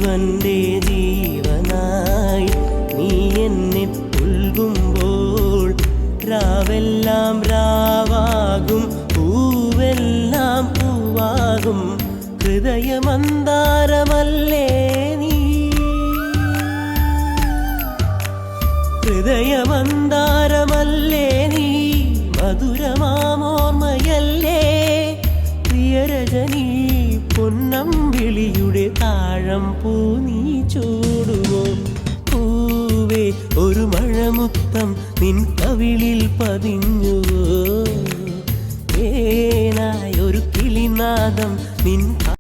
ജീവന്റെ ജീവനായി നീ എന്നെ പുൽകുമ്പോൾ രാവെല്ലാം രാവാകും പൂവെല്ലാം പൂവാകും ഹൃദയമന്താരമല്ലേ നീ ഹൃദയമന്താരമല്ലേ നീ മധുരമാമോർമ്മയല്ലേ പ്രിയരജനീ പൊന്നമ്പിളിയുടെ താഴം പൂ നീ ചൂടുവോ പൂവേ ഒരു മഴമുത്തം നിൻ കവിളിൽ പതിഞ്ഞുവോ ഏനായൊരു കിളിനാദം നിൻ